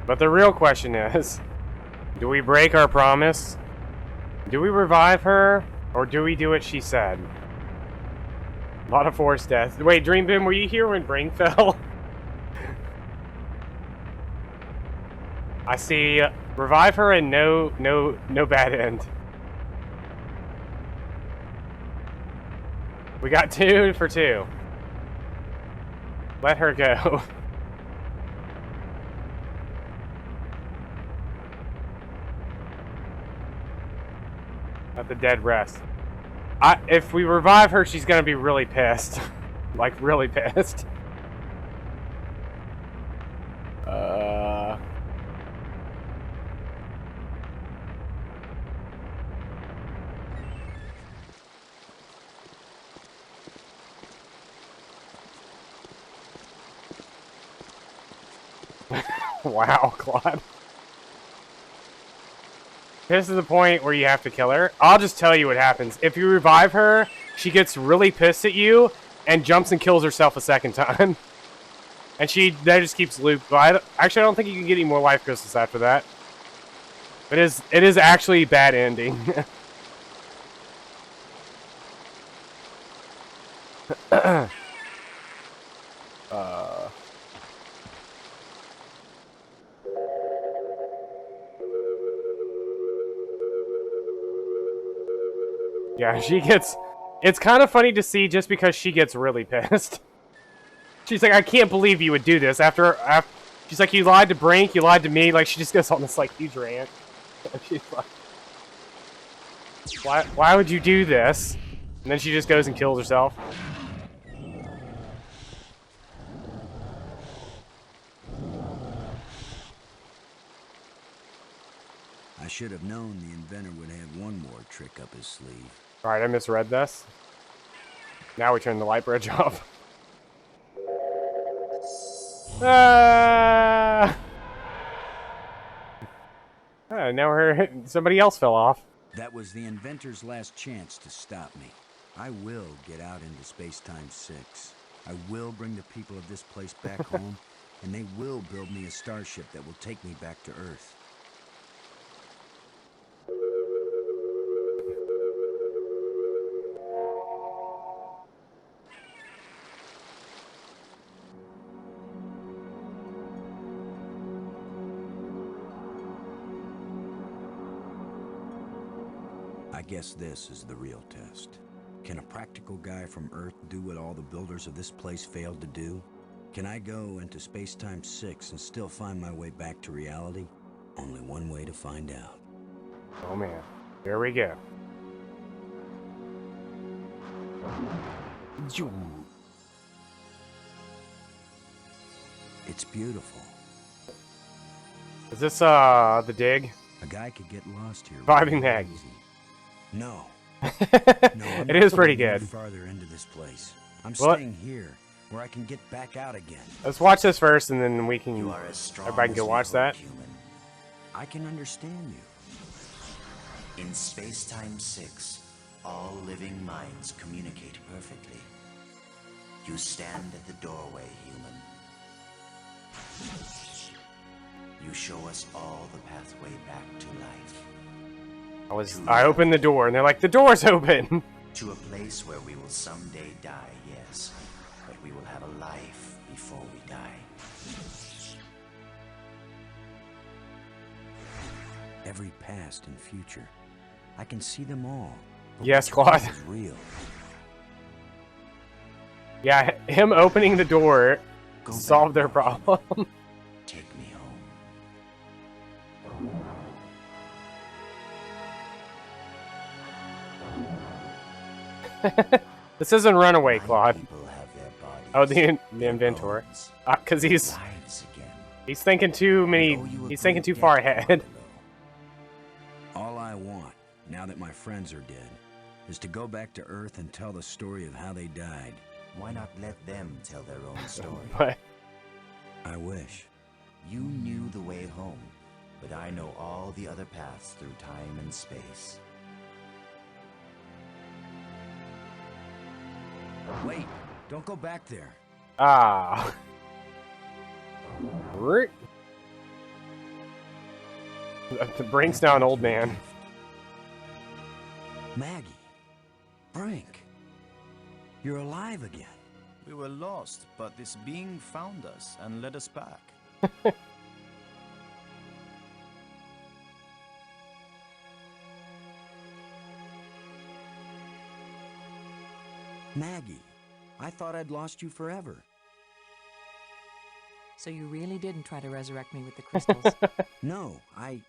But the real question is, do we break our promise? Do we revive her? Or do we do what she said? A lot of forced deaths. Wait, Dream Boom, were you here when Brain fell? I see. Revive her and no bad end. We got 2 for 2. Let her go. Let the dead rest. If we revive her, she's gonna be really pissed. Like, really pissed. Wow, Claude. This is the point where you have to kill her. I'll just tell you what happens. If you revive her, she gets really pissed at you and jumps and kills herself a second time. And that just keeps looped. But actually, I don't think you can get any more life crystals after that. It is actually a bad ending. Yeah, she gets... It's kind of funny to see just because she gets really pissed. She's like, I can't believe you would do this after she's like, you lied to Brink, you lied to me. Like, she just goes on this, like, huge rant. She's like, why would you do this? And then she just goes and kills herself. I should have known the inventor would have one more trick up his sleeve. Alright, I misread this. Now we turn the light bridge off. Ah! Now somebody else fell off. That was the inventor's last chance to stop me. I will get out into Space-Time 6. I will bring the people of this place back home, and they will build me a starship that will take me back to Earth. I guess this is the real test. Can a practical guy from Earth do what all the builders of this place failed to do? Can I go into Space-Time 6 and still find my way back to reality? Only one way to find out. Oh man, here we go. It's beautiful. Is this the dig? A guy could get lost here. Vibing real Mag. easy. No. No, I'm It not is pretty going any good. farther into this place. I'm What? staying here, where I can get back out again. Let's watch this first, and then we can. You are as strong Everybody can as go we watch hope, that. human. I can understand you. In Space-Time 6, all living minds communicate perfectly. You stand at the doorway, human. You show us all the pathway back to life. I opened the door, and they're like, "The door's open." To a place where we will someday die, yes. But we will have a life before we die. Every past and future. I can see them all. But Yes, which Claude. one is real. Yeah, him opening the door Go solved their back, problem. Take me home. This isn't Runaway, My Claude. people have their bodies, Oh, the their inventor. bones, Because he's lives again. thinking too many. We owe you a He's thinking great too far debt, ahead. Arlo. All I want, now that my friends are dead, is to go back to Earth and tell the story of how they died. Why not let them tell their own story? But I wish. You knew the way home, but I know all the other paths through time and space. Wait, don't go back there. ah, Rick. The Brink's now an old man. Maggie. Brink. You're alive again. We were lost, but this being found us and led us back. Maggie, I thought I'd lost you forever. So you really didn't try to resurrect me with the crystals. No, I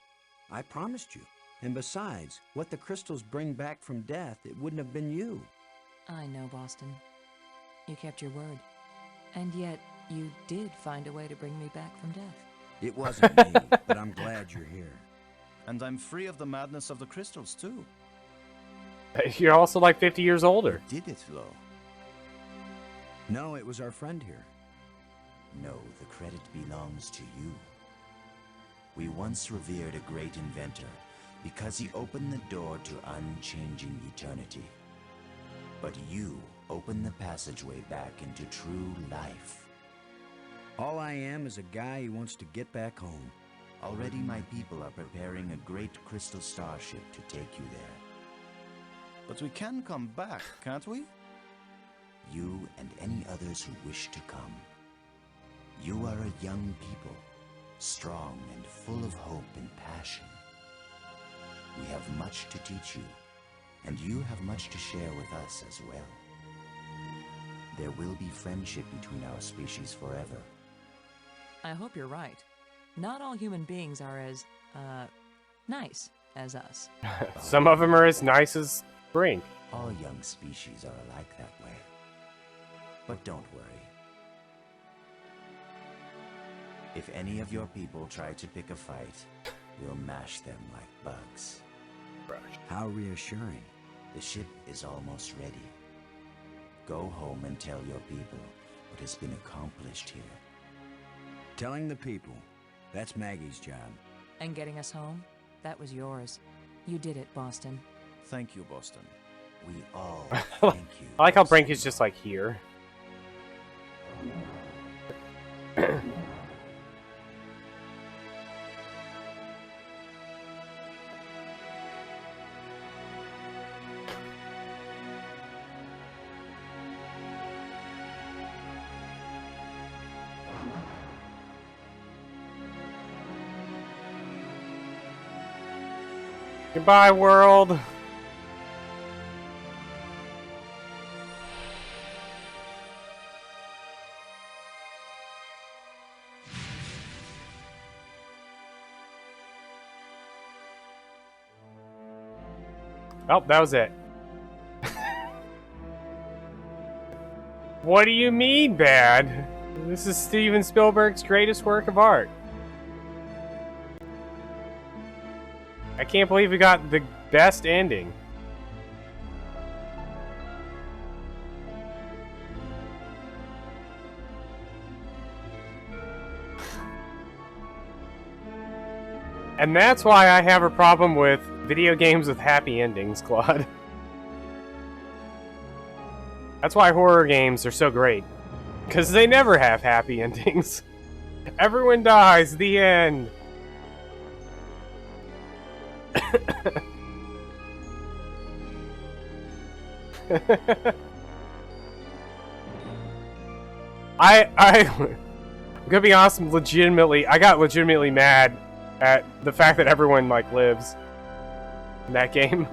promised you. And besides, what the crystals bring back from death, it wouldn't have been you. I know, Boston. You kept your word. And yet, you did find a way to bring me back from death. It wasn't me, but I'm glad you're here. And I'm free of the madness of the crystals, too. You're also like 50 years older. Did it, Lo? No, it was our friend here. No, the credit belongs to you. We once revered a great inventor because he opened the door to unchanging eternity. But you opened the passageway back into true life. All I am is a guy who wants to get back home. Already my people are preparing a great crystal starship to take you there. But we can come back, can't we? You and any others who wish to come. You are a young people, strong and full of hope and passion. We have much to teach you, and you have much to share with us as well. There will be friendship between our species forever. I hope you're right. Not all human beings are as, nice as us. Some of them are as nice as Brink. All young species are alike that way. But don't worry. If any of your people try to pick a fight, we'll mash them like bugs. How reassuring. The ship is almost ready. Go home and tell your people what has been accomplished here. Telling the people, that's Maggie's job. And getting us home? That was yours. You did it, Boston. Thank you, Boston. We all thank you. I like how Brink is just like here. Goodbye, world. Oh, that was it. What do you mean, bad? This is Steven Spielberg's greatest work of art. I can't believe we got the best ending. And that's why I have a problem with video games with happy endings, Claude. That's why horror games are so great. Because they never have happy endings. Everyone dies, the end. I'm gonna be honest, I got legitimately mad at the fact that everyone, like, lives in that game.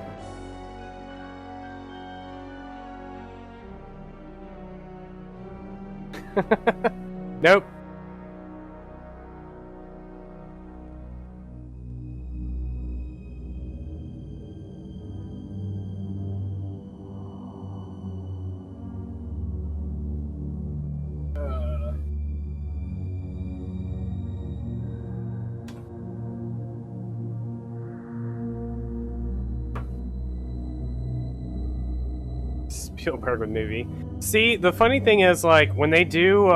Nope. Spielberg movie. See, the funny thing is, like, when they do,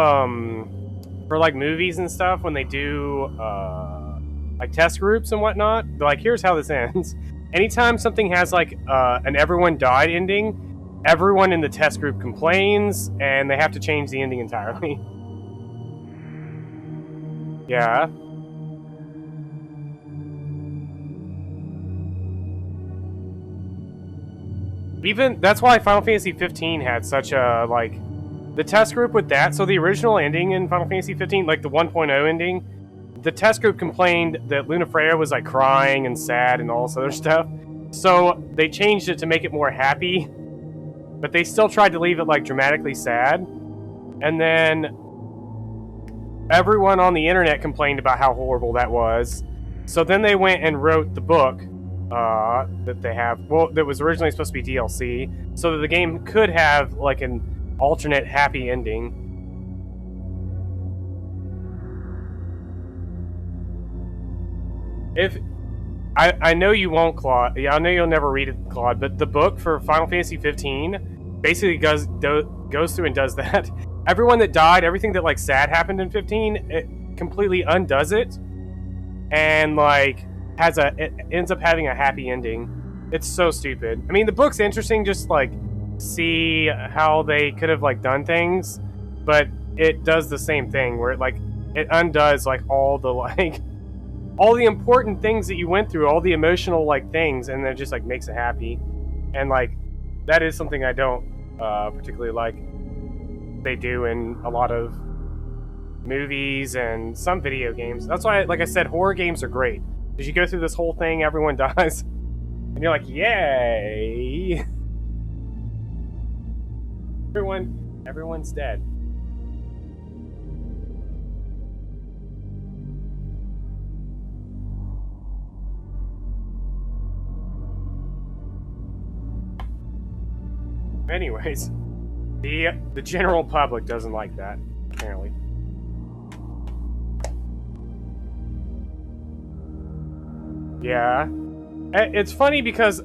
for, like, movies and stuff, when they do, like, test groups and whatnot, they're like, here's how this ends. Anytime something has, like, an everyone died ending, everyone in the test group complains, and they have to change the ending entirely. Yeah. Even, that's why Final Fantasy 15 had such a, like, the test group with that, so the original ending in Final Fantasy 15, like the 1.0 ending, the test group complained that Lunafreya was, like, crying and sad and all this other stuff, so they changed it to make it more happy, but they still tried to leave it, like, dramatically sad, and then everyone on the internet complained about how horrible that was, so then they went and wrote the book, that they have, well, that was originally supposed to be DLC, so that the game could have, like, an alternate happy ending. If I know you won't, Claude. Yeah, I know you'll never read it, Claude. But the book for Final Fantasy 15 basically goes through and does that. Everyone that died, everything that, like, sad happened in 15, it completely undoes it, and, like, it ends up having a happy ending. It's so stupid. I mean, the book's interesting, just, like, see how they could have, like, done things, but it does the same thing where it undoes, like, all the, like, all the important things that you went through, all the emotional, like, things, and then it just, like, makes it happy. And, like, that is something I don't particularly like they do in a lot of movies and some video games. That's why, like I said, horror games are great. Because you go through this whole thing, everyone dies, and you're like, yay! Everyone's dead. Anyways, the general public doesn't like that, apparently. Yeah. It's funny because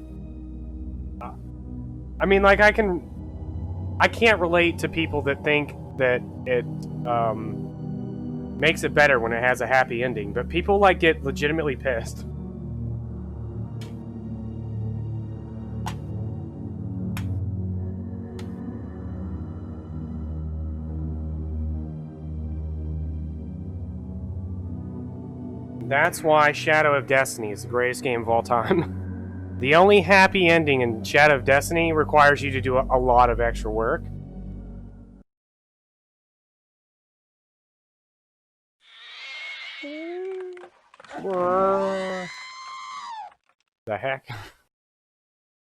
I mean, like, I can't relate to people that think that it makes it better when it has a happy ending, but people, like, get legitimately pissed. That's why Shadow of Destiny is the greatest game of all time. The only happy ending in Shadow of Destiny requires you to do a lot of extra work. The heck?